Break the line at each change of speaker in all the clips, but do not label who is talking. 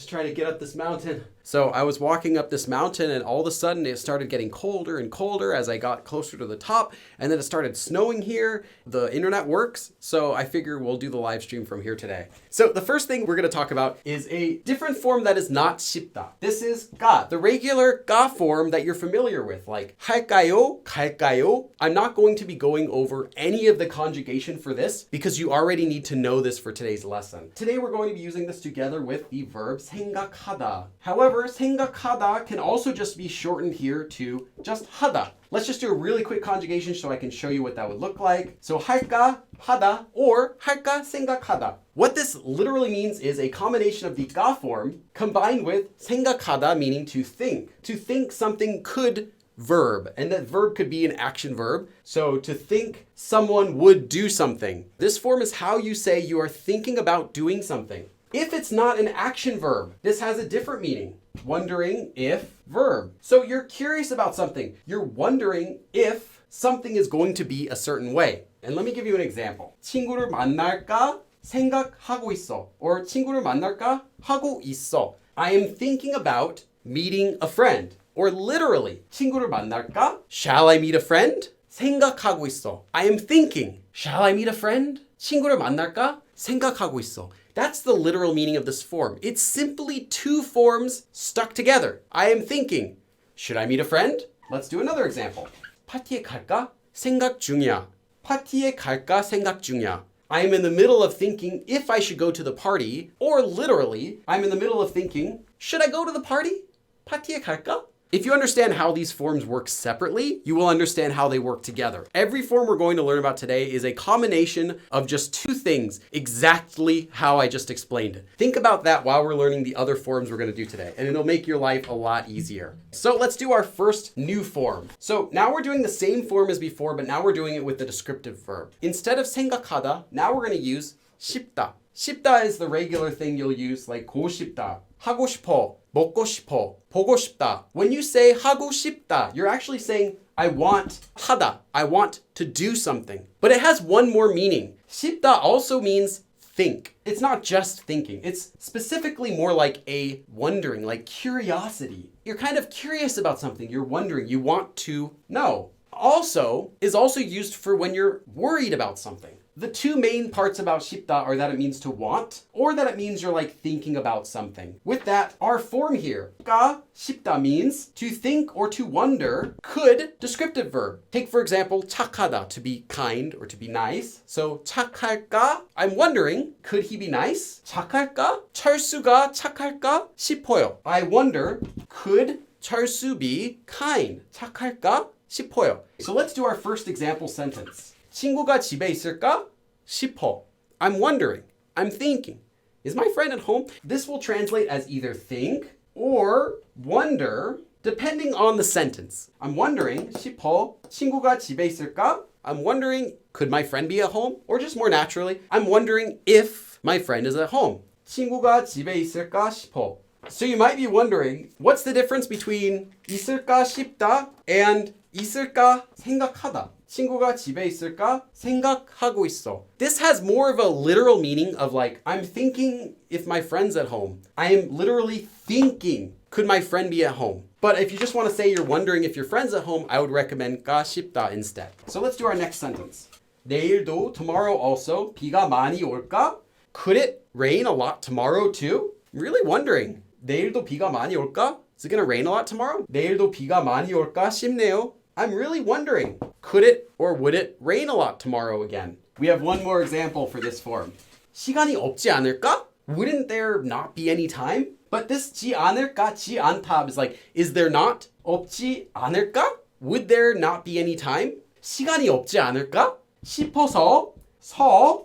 try to get up this mountain. So I was walking up this mountain and all of a sudden it started getting colder and colder as I got closer to the top, and then it started snowing here. The internet works, so I figure we'll do the live stream from here today. So the first thing we're going to talk about is a different form that is not 쉽다. This is 가, the regular 가 form that you're familiar with, like 할까요, 갈까요. I'm not going to be going over any of the conjugation for this because you already need to know this for today's lesson. Today we're going to be using this together with the verb 생각하다. However, 생각하다 can also just be shortened here to just 하다. Let's just do a really quick conjugation so I can show you what that would look like. So 할까, 하다, or 할까, 생각하다. What this literally means is a combination of the 가 form combined with 생각하다, meaning to think. To think something could verb, and that verb could be an action verb. So to think someone would do something. This form is how you say you are thinking about doing something. If it's not an action verb, this has a different meaning. Wondering if verb. So you're curious about something. You're wondering if something is going to be a certain way. And let me give you an example. 친구를 만날까 생각하고 있어. Or 친구를 만날까 하고 있어. I am thinking about meeting a friend. Or literally, 친구를 만날까? Shall I meet a friend? 생각하고 있어. I am thinking. Shall I meet a friend? 친구를 만날까? 생각하고 있어. That's the literal meaning of this form. It's simply two forms stuck together. I am thinking. Should I meet a friend? Let's do another example. 파티에 갈까? 생각 중이야. 파티에 갈까? 생각 중이야. I am in the middle of thinking if I should go to the party, or literally, I'm in the middle of thinking, should I go to the party? 파티에 갈까? If you understand how these forms work separately, you will understand how they work together. Every form we're going to learn about today is a combination of just two things, exactly how I just explained it. Think about that while we're learning the other forms we're going to do today, and it'll make your life a lot easier. So let's do our first new form. So now we're doing the same form as before, but now we're doing it with the descriptive verb. Instead of 생각하다, now we're going to use 싶다. 싶다 is the regular thing you'll use, like 고 싶다, 하고 싶어, 먹고 싶어, 보고 싶다. When you say 하고 싶다, you're actually saying I want 하다. I want to do something. But it has one more meaning. 싶다 also means think. It's not just thinking. It's specifically more like a wondering, like curiosity. You're kind of curious about something. You're wondering. You want to know. Also is also used for when you're worried about something. The two main parts about 싶다 are that it means to want, or that it means you're like thinking about something. With that, our form here, 가 싶다 means to think or to wonder, could descriptive verb. Take for example, 착하다, to be kind or to be nice. So 착할까? I'm wondering, could he be nice? 착할까? 철수가 착할까? 싶어요. I wonder, could 철수 be kind? 착할까? 싶어요. So let's do our first example sentence. 친구가 집에 있을까? 싶어. I'm wondering. I'm thinking. Is my friend at home? This will translate as either think or wonder, depending on the sentence. I'm wondering, 싶어. 친구가 집에 있을까? I'm wondering, could my friend be at home? Or just more naturally, I'm wondering if my friend is at home. 친구가 집에 있을까? 싶어. So you might be wondering, what's the difference between 있을까 싶다 and 있을까 생각하다? 친구가 집에 있을까? 생각하고 있어. This has more of a literal meaning of like, I'm thinking if my friend's at home. I am literally thinking, could my friend be at home? But if you just want to say you're wondering if your friend's at home, I would recommend 가 싶다 instead. So let's do our next sentence. 내일도, tomorrow also, 비가 많이 올까? Could it rain a lot tomorrow too? I'm really wondering. 내일도 비가 많이 올까? Is it going to rain a lot tomorrow? 내일도 비가 많이 올까 싶네요. I'm really wondering, could it or would it rain a lot tomorrow again? We have one more example for this form. 시간이 없지 않을까? Wouldn't there not be any time? But this 지 않을까, 지 않다 is like, is there not? 없지 않을까? Would there not be any time? 시간이 없지 않을까? 싶어서,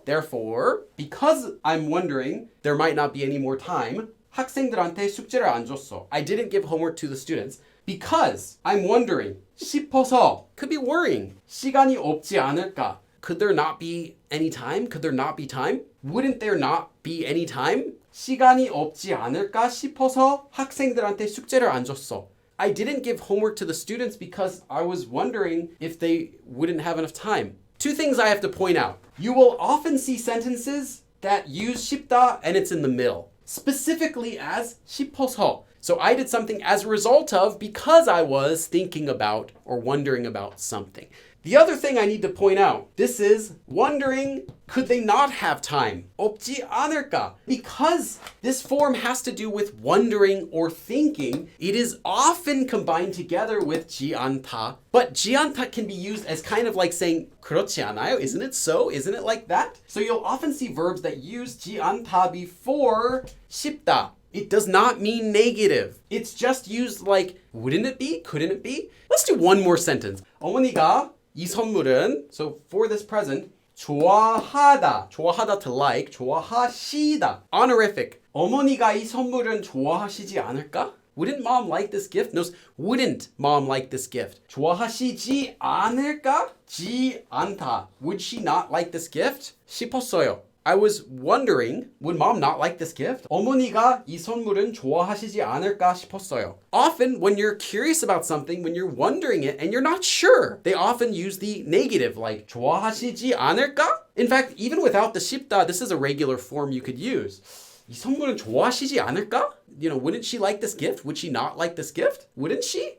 therefore, because I'm wondering there might not be any more time, 학생들한테 숙제를 안 줬어. I didn't give homework to the students because I'm wondering. 싶어서 could be worrying. 시간이 없지 않을까? Could there not be any time? Could there not be time? Wouldn't there not be any time? 시간이 없지 않을까 싶어서 학생들한테 숙제를 안 줬어. I didn't give homework to the students because I was wondering if they wouldn't have enough time. Two things I have to point out. You will often see sentences that use 싶다 and it's in the middle. specifically as 싶어서. So I did something as a result of because I was thinking about or wondering about something. The other thing I need to point out, this is wondering, could they not have time? 없지 않을까? Because this form has to do with wondering or thinking, it is often combined together with 지 않다. But 지 않다 can be used as kind of like saying 그렇지 않아요? Isn't it so? Isn't it like that? So you'll often see verbs that use 지 않다 before 싶다. It does not mean negative. It's just used like, wouldn't it be? Couldn't it be? Let's do one more sentence. 어머니가 이 선물은, so for this present, 좋아하다. 좋아하다 to like, 좋아하시다. Honorific. 어머니가 이 선물은 좋아하시지 않을까? Wouldn't mom like this gift? No, wouldn't mom like this gift? 좋아하시지 않을까? 지 않다. Would she not like this gift? 싶었어요. I was wondering, would mom not like this gift? 어머니가 이 선물은 좋아하시지 않을까 싶었어요. Often, when you're curious about something, when you're wondering it, and you're not sure, they often use the negative, like 좋아하시지 않을까? In fact, even without the 싶다, this is a regular form you could use. 이 선물은 좋아하시지 않을까? You know, wouldn't she like this gift? Would she not like this gift? Wouldn't she?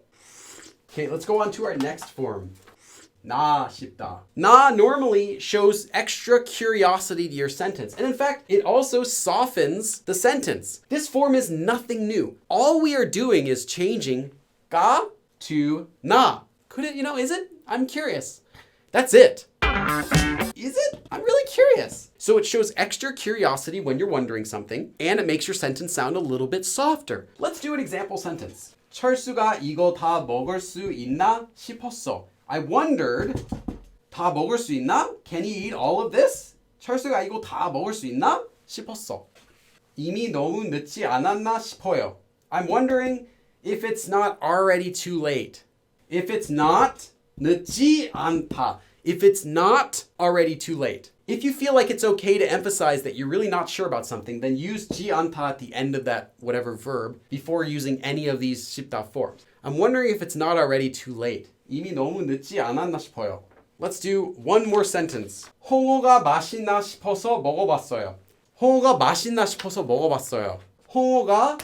Okay, let's go on to our next form. 나 싶다. 나 normally shows extra curiosity to your sentence. And in fact, it also softens the sentence. This form is nothing new. All we are doing is changing 가 to 나. Could it, is it? I'm curious. That's it. Is it? I'm really curious. So it shows extra curiosity when you're wondering something, and it makes your sentence sound a little bit softer. Let's do an example sentence. 철수가 이거 다 먹을 수 있나 싶었어. I wondered, 다 먹을 수 있나? Can he eat all of this? 철수가 이거 다 먹을 수 있나? 싶었어. 이미 너무 늦지 않았나 싶어요. I'm wondering if it's not already too late. If it's not, 늦지 않다. If it's not already too late. If you feel like it's okay to emphasize that you're really not sure about something, then use 지 않다 at the end of that whatever verb before using any of these 싶다 forms. I'm wondering if it's not already too late. 이미 너무 늦지 않았나 싶어요. Let's do one more sentence. 홍어가 맛있나 싶어서 먹어봤어요. 홍어가 맛있나 싶어서 먹어봤어요. 홍어가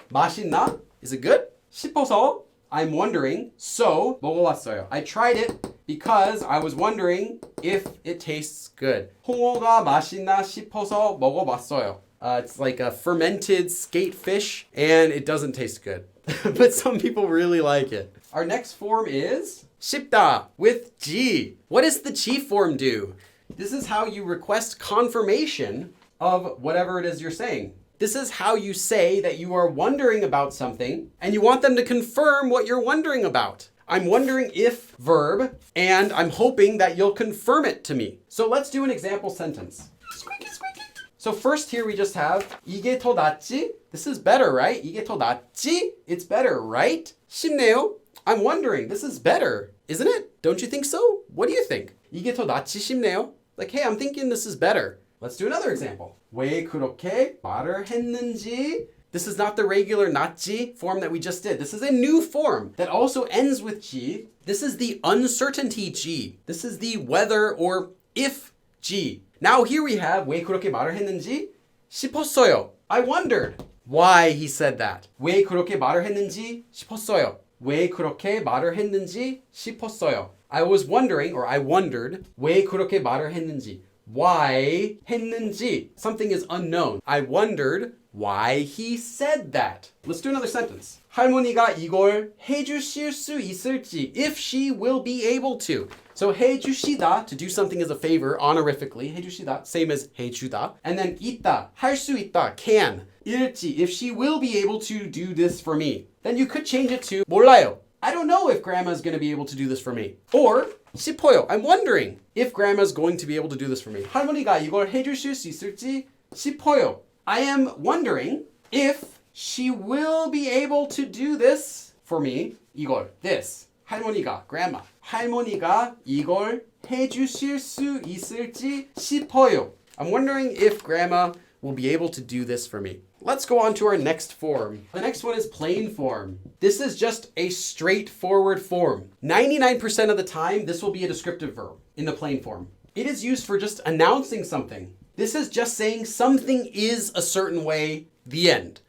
맛있나? Is it good? 싶어서 I'm wondering, so 먹어봤어요. I tried it because I was wondering if it tastes good. 홍어가 맛있나 싶어서 먹어봤어요. It's like a fermented skate fish and it doesn't taste good. But some people really like it. Our next form is 싶다 with G. What does the G form do? This is how you request confirmation of whatever it is you're saying. This is how you say that you are wondering about something and you want them to confirm what you're wondering about. I'm wondering if verb, and I'm hoping that you'll confirm it to me. So let's do an example sentence. Squeaky, squeaky. So first here we just have 이게 더 낫지? This is better, right? 이게 더 낫지? It's better, right? 싶네요. I'm wondering, this is better, isn't it? Don't you think so? What do you think? 이게 더 낫지 싶네요. Like, hey, I'm thinking this is better. Let's do another example. 왜 그렇게 말을 했는지. This is not the regular 낫지 form that we just did. This is a new form that also ends with G. This is the uncertainty G. This is the whether or if G. Now here we have 왜 그렇게 말을 했는지 싶었어요. I wondered why he said that. 왜 그렇게 말을 했는지 싶었어요. 왜 그렇게 말을 했는지 싶었어요. I was wondering, or I wondered, 왜 그렇게 말을 했는지. Why 했는지. Something is unknown. I wondered why he said that. Let's do another sentence. 할머니가 이걸 해주실 수 있을지. If she will be able to. So 해주시다, to do something as a favor, honorifically. 해주시다, same as 해주다. And then 있다, 할 수 있다, can. 일지, if she will be able to do this for me. Then you could change it to 몰라요. I don't know if grandma's going to be able to do this for me. Or 싶어요. I'm wondering if grandma's going to be able to do this for me. 할머니가 이걸 해주실 수 있을지 싶어요. I am wondering if she will be able to do this for me. 이걸, this. 할머니가, grandma. 할머니가 이걸 해주실 수 있을지 싶어요. I'm wondering if grandma will be able to do this for me. Let's go on to our next form. The next one is plain form. This is just a straightforward form. 99% of the time, this will be a descriptive verb in the plain form. It is used for just announcing something. This is just saying something is a certain way The end.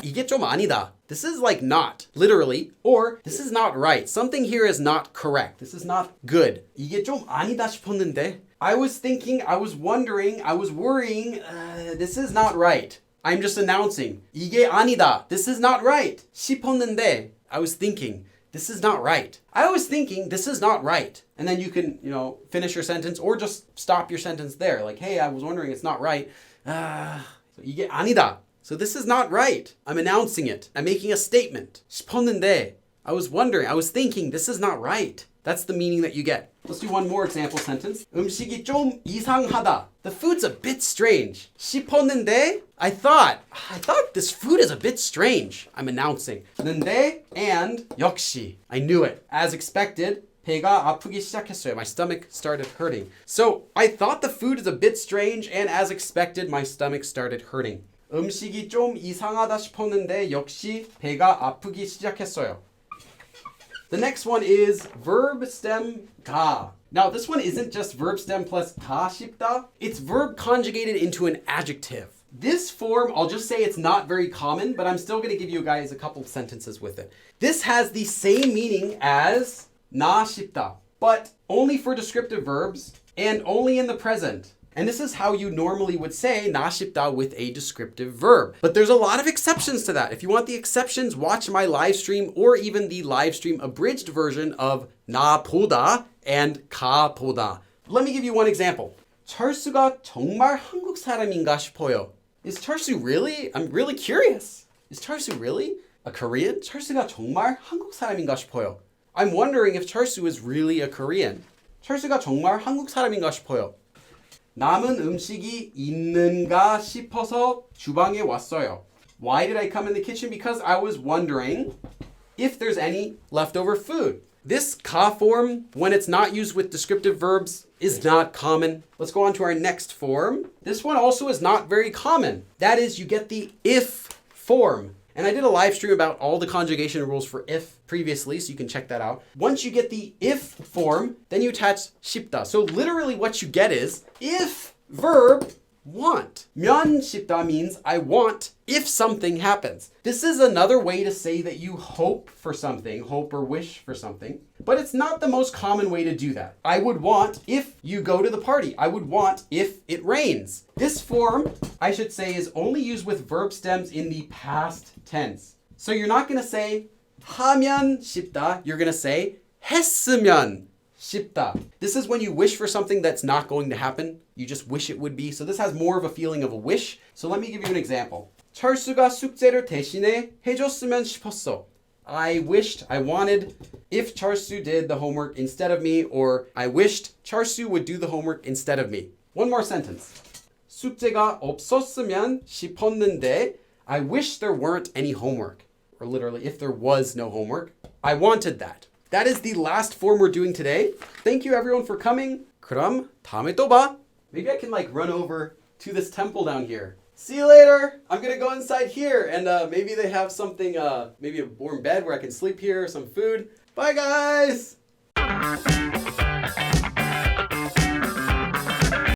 이게 좀 아니다. This is like not, literally, or this is not right. Something here is not correct. This is not good. 이게 좀 아니다 싶었는데. I was thinking, I was wondering, I was worrying, this is not right. I'm just announcing. 이게 아니다. This is not right. 싶었는데, I was thinking, this is not right. I was thinking, this is not right. And then you can, finish your sentence or just stop your sentence there. Like, hey, I was wondering, it's not right. 이게 아니다. So this is not right. I'm announcing it. I'm making a statement. 싶었는데, I was wondering, I was thinking, this is not right. That's the meaning that you get. Let's do one more example sentence. 음식이 좀 이상하다. The food's a bit strange. 싶었는데, I thought this food is a bit strange. I'm announcing. 는데, and, 역시. I knew it. As expected, 배가 아프기 시작했어요. My stomach started hurting. So, I thought the food is a bit strange, and as expected, my stomach started hurting. 음식이 좀 이상하다 싶었는데 역시 배가 아프기 시작했어요. The next one is verb stem 가. Now this one isn't just verb stem plus 가 싶다. It's verb conjugated into an adjective. This form, I'll just say it's not very common, but I'm still going to give you guys a couple sentences with it. This has the same meaning as 나 싶다, but only for descriptive verbs and only in the present. And this is how you normally would say 나 싶다 with a descriptive verb. But there's a lot of exceptions to that. If you want the exceptions, watch my live stream or even the live stream abridged version of 나 보다 and 가 보다. Let me give you one example. 철수가 정말 한국 사람인가 싶어요. Is 철수 really? I'm really curious. Is 철수 really a Korean? 철수가 정말 한국 사람인가 싶어요. I'm wondering if 철수 is really a Korean. 철수가 정말 한국 사람인가 싶어요. 남은 음식이 있는가 싶어서 주방에 왔어요. Why did I come in the kitchen? Because I was wondering if there's any leftover food. This 가 form, when it's not used with descriptive verbs, is not common. Let's go on to our next form. This one also is not very common. That is, you get the if form. And I did a live stream about all the conjugation rules for if previously, so you can check that out. Once you get the if form, then you attach 싶다. So literally what you get is if verb want. 면 싶다 means I want if something happens. This is another way to say that you hope for something, hope or wish for something, but it's not the most common way to do that. I would want if you go to the party. I would want if it rains. This form, I should say, is only used with verb stems in the past tense. So you're not going to say 하면 싶다. You're going to say 했으면 싶다. This is when you wish for something that's not going to happen. You just wish it would be. So this has more of a feeling of a wish. So let me give you an example. 철수가 숙제를 대신에 해줬으면 싶었어. I wished, I wanted if 철수 did the homework instead of me, or I wished 철수 would do the homework instead of me. One more sentence. 숙제가 없었으면 싶었는데 I wish there weren't any homework. Or literally, if there was no homework, I wanted that. That is the last form we're doing today. Thank you everyone for coming. 그럼 다음에 또 봐. Maybe I can run over to this temple down here. See you later. I'm gonna go inside here and maybe they have something, maybe a warm bed where I can sleep here, some food. Bye guys.